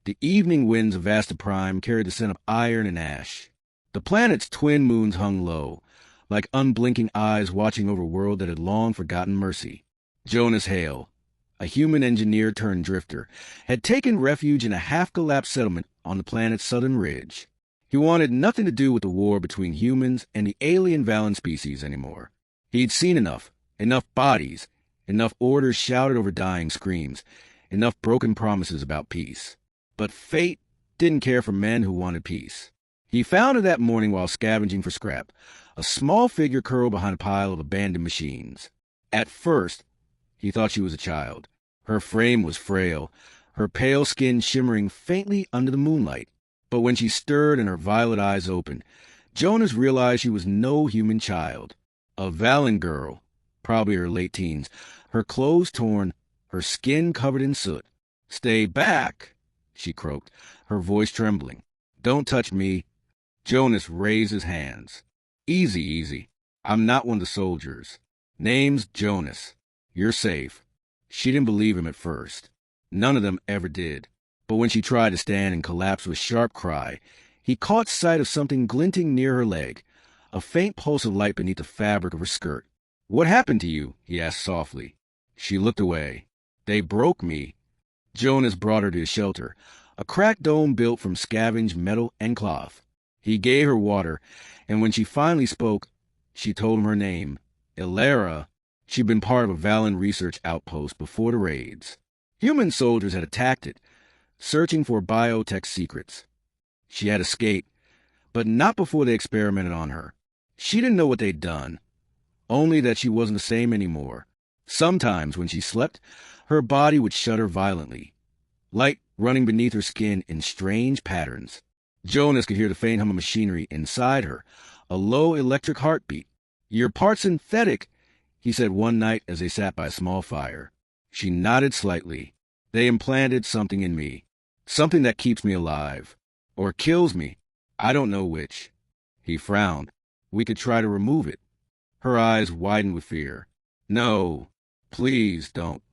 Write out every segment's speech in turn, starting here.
The evening winds of Vasta Prime carried the scent of iron and ash. The planet's twin moons hung low, like unblinking eyes watching over a world that had long forgotten mercy. Jonas Hale, a human engineer turned drifter, had taken refuge in a half-collapsed settlement on the planet's southern ridge. He wanted nothing to do with the war between humans and the alien Valen species anymore. He'd seen enough bodies, enough orders shouted over dying screams, enough broken promises about peace. But fate didn't care for men who wanted peace. He found her that morning while scavenging for scrap, a small figure curled behind a pile of abandoned machines. At first, he thought she was a child. Her frame was frail, her pale skin shimmering faintly under the moonlight. But when she stirred and her violet eyes opened, Jonas realized she was no human child. A Valen girl, probably her late teens, her clothes torn, her skin covered in soot. "Stay back," she croaked, her voice trembling. "Don't touch me." Jonas raised his hands. "Easy, easy. I'm not one of the soldiers. Name's Jonas. You're safe." She didn't believe him at first. None of them ever did. But when she tried to stand and collapsed with a sharp cry, he caught sight of something glinting near her leg, a faint pulse of light beneath the fabric of her skirt. "What happened to you?" he asked softly. She looked away. "They broke me." Jonas brought her to his shelter, a cracked dome built from scavenged metal and cloth. He gave her water, and when she finally spoke, she told him her name, Kaelira. She'd been part of a Valen research outpost before the raids. Human soldiers had attacked it, searching for biotech secrets. She had escaped, but not before they experimented on her. She didn't know what they'd done, only that she wasn't the same anymore. Sometimes, when she slept, her body would shudder violently, light running beneath her skin in strange patterns. Jonas could hear the faint hum of machinery inside her, a low electric heartbeat. "You're part synthetic," he said one night as they sat by a small fire. She nodded slightly. "They implanted something in me. Something that keeps me alive. Or kills me. I don't know which." He frowned. "We could try to remove it." Her eyes widened with fear. "No. Please don't."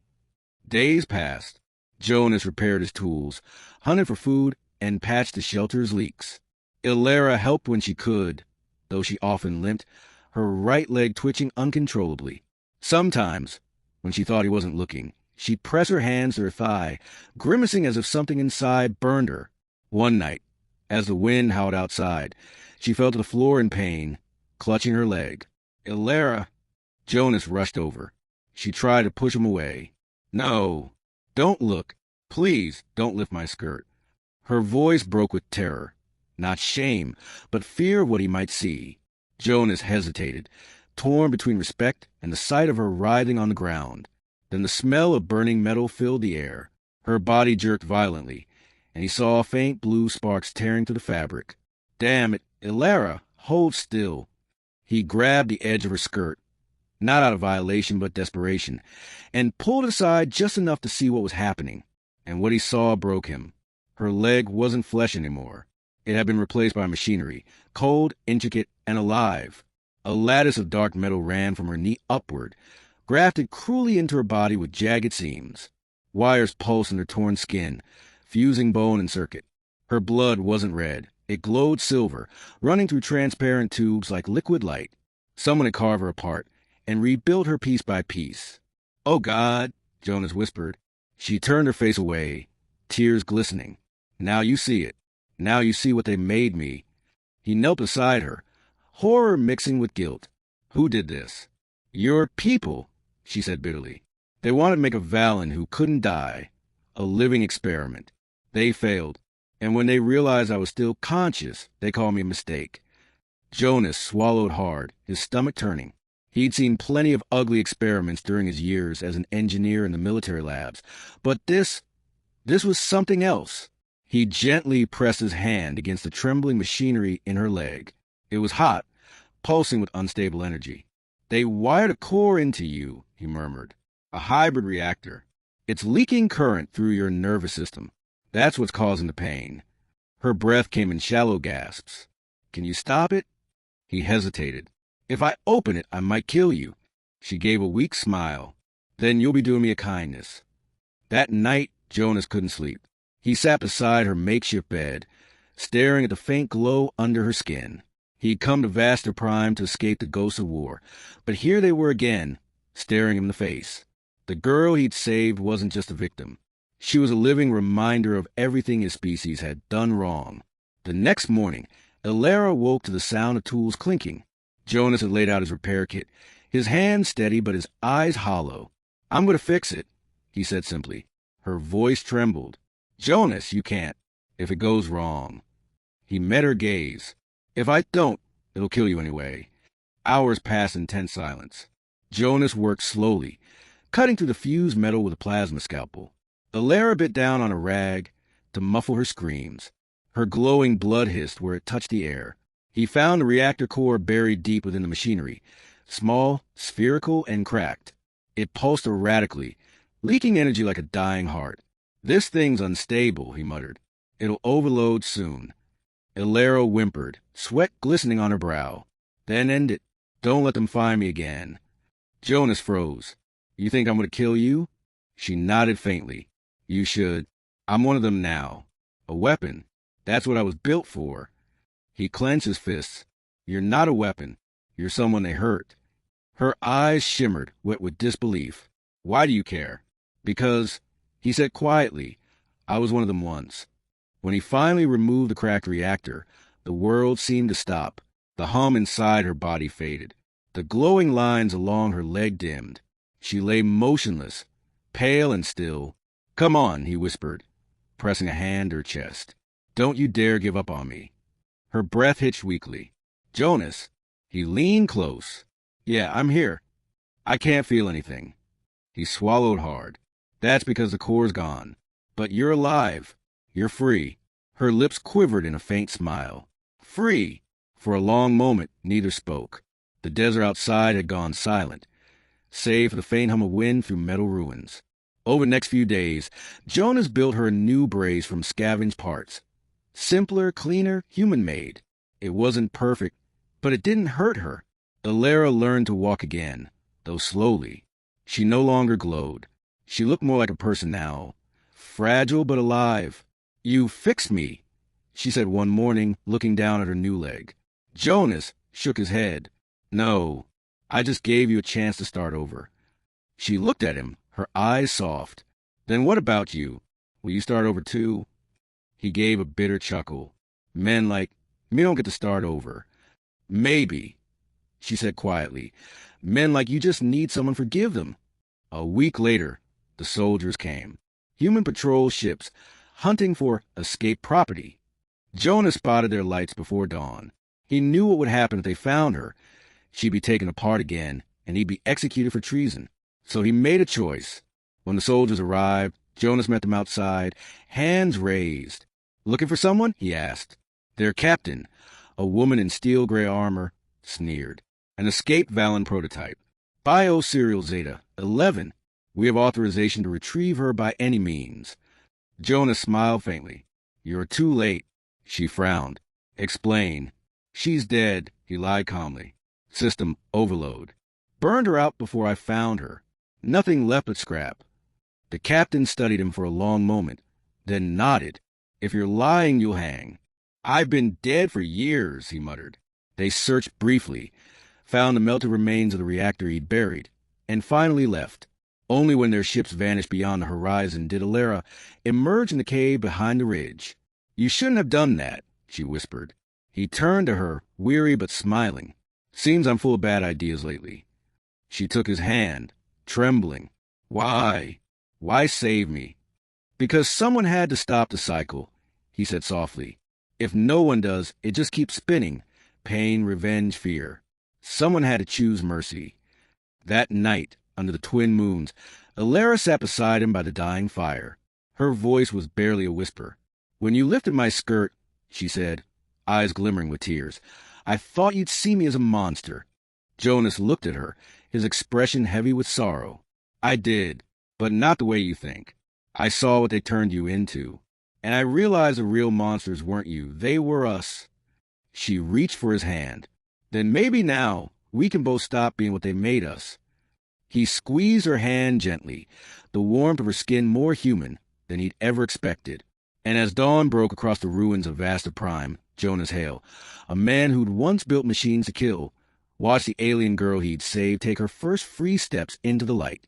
Days passed. Jonas repaired his tools, hunted for food, and patched the shelter's leaks. Kaelira helped when she could, though she often limped, her right leg twitching uncontrollably. Sometimes, when she thought he wasn't looking, she'd press her hands to her thigh, grimacing as if something inside burned her. One night, as the wind howled outside, she fell to the floor in pain, clutching her leg. "Kaelira!" Jonas rushed over. She tried to push him away. "No, don't look. Please don't lift my skirt." Her voice broke with terror. Not shame, but fear of what he might see. Jonas hesitated, torn between respect and the sight of her writhing on the ground. Then the smell of burning metal filled the air. Her body jerked violently, and he saw faint blue sparks tearing through the fabric. "Damn it, Kaelira, hold still." He grabbed the edge of her skirt, not out of violation but desperation, and pulled aside just enough to see what was happening. And what he saw broke him. Her leg wasn't flesh anymore. It had been replaced by machinery, cold, intricate, and alive. A lattice of dark metal ran from her knee upward, grafted cruelly into her body with jagged seams. Wires pulsed in her torn skin, fusing bone and circuit. Her blood wasn't red. It glowed silver, running through transparent tubes like liquid light. Someone had carved her apart and rebuilt her piece by piece. "Oh, God," Jonas whispered. She turned her face away, tears glistening. "Now you see it. Now you see what they made me." He knelt beside her, horror mixing with guilt. "Who did this?" "Your people," she said bitterly. "They wanted to make a Valen who couldn't die, a living experiment. They failed, and when they realized I was still conscious, they called me a mistake." Jonas swallowed hard, his stomach turning. He'd seen plenty of ugly experiments during his years as an engineer in the military labs, but this was something else. He gently pressed his hand against the trembling machinery in her leg. It was hot, pulsing with unstable energy. "They wired a core into you," he murmured. "A hybrid reactor. It's leaking current through your nervous system. That's what's causing the pain." Her breath came in shallow gasps. "Can you stop it?" He hesitated. "If I open it, I might kill you." She gave a weak smile. "Then you'll be doing me a kindness." That night, Jonas couldn't sleep. He sat beside her makeshift bed, staring at the faint glow under her skin. He'd come to Vaster Prime to escape the ghosts of war, but here they were again, staring him in the face. The girl he'd saved wasn't just a victim. She was a living reminder of everything his species had done wrong. The next morning, Kaelira woke to the sound of tools clinking. Jonas had laid out his repair kit, his hands steady but his eyes hollow. "I'm going to fix it," he said simply. Her voice trembled. "Jonas, you can't. If it goes wrong." He met her gaze. "If I don't, it'll kill you anyway." Hours passed in tense silence. Jonas worked slowly, cutting through the fused metal with a plasma scalpel. Kaelira bit down on a rag to muffle her screams. Her glowing blood hissed where it touched the air. He found the reactor core buried deep within the machinery, small, spherical, and cracked. It pulsed erratically, leaking energy like a dying heart. "This thing's unstable," he muttered. "It'll overload soon." Kaelira whimpered, sweat glistening on her brow. "Then end it. Don't let them find me again." Jonas froze. "You think I'm going to kill you?" She nodded faintly. "You should. I'm one of them now. A weapon. That's what I was built for." He clenched his fists. "You're not a weapon. You're someone they hurt." Her eyes shimmered, wet with disbelief. "Why do you care?" "Because," he said quietly, "I was one of them once." When he finally removed the cracked reactor, the world seemed to stop. The hum inside her body faded. The glowing lines along her leg dimmed. She lay motionless, pale and still. "Come on," he whispered, pressing a hand to her chest. "Don't you dare give up on me." Her breath hitched weakly. "Jonas." He leaned close. "Yeah, I'm here. I can't feel anything." He swallowed hard. "That's because the core's gone. But you're alive. You're free." Her lips quivered in a faint smile. Free! For a long moment, neither spoke. The desert outside had gone silent, save for the faint hum of wind through metal ruins. Over the next few days, Jonas built her a new brace from scavenged parts. Simpler, cleaner, human-made. It wasn't perfect, but it didn't hurt her. Kaelira learned to walk again, though slowly. She no longer glowed. She looked more like a person now, fragile but alive. "You fixed me," she said one morning, looking down at her new leg. Jonas shook his head. "No, I just gave you a chance to start over." She looked at him, her eyes soft. "Then what about you? Will you start over too?" He gave a bitter chuckle. "Men like me don't get to start over." "Maybe," she said quietly. "Men like you just need someone to forgive them." A week later, the soldiers came. Human patrol ships, hunting for escaped property. Jonas spotted their lights before dawn. He knew what would happen if they found her. She'd be taken apart again, and he'd be executed for treason. So he made a choice. When the soldiers arrived, Jonas met them outside, hands raised. "Looking for someone?" he asked. Their captain, a woman in steel gray armor, sneered. "An escaped Valen prototype. Bio Serial Zeta 11. We have authorization to retrieve her by any means." Jonas smiled faintly. "You're too late." She frowned. "Explain." "She's dead," he lied calmly. "System overload. Burned her out before I found her. Nothing left but scrap." The captain studied him for a long moment, then nodded. "If you're lying, you'll hang." "I've been dead for years," he muttered. They searched briefly, found the melted remains of the reactor he'd buried, and finally left. Only when their ships vanished beyond the horizon did Kaelira emerge in the cave behind the ridge. "You shouldn't have done that," she whispered. He turned to her, weary but smiling. "Seems I'm full of bad ideas lately." She took his hand, trembling. "Why? Why save me?" "Because someone had to stop the cycle," he said softly. "If no one does, it just keeps spinning. Pain, revenge, fear. Someone had to choose mercy." That night, under the twin moons, Kaelira sat beside him by the dying fire. Her voice was barely a whisper. "When you lifted my skirt," she said, eyes glimmering with tears, "I thought you'd see me as a monster." Jonas looked at her, his expression heavy with sorrow. "I did, but not the way you think. I saw what they turned you into, and I realized the real monsters weren't you. They were us." She reached for his hand. "Then maybe now we can both stop being what they made us." He squeezed her hand gently, the warmth of her skin more human than he'd ever expected. And as dawn broke across the ruins of Vasta Prime, Jonas Hale, a man who'd once built machines to kill, watched the alien girl he'd saved take her first free steps into the light.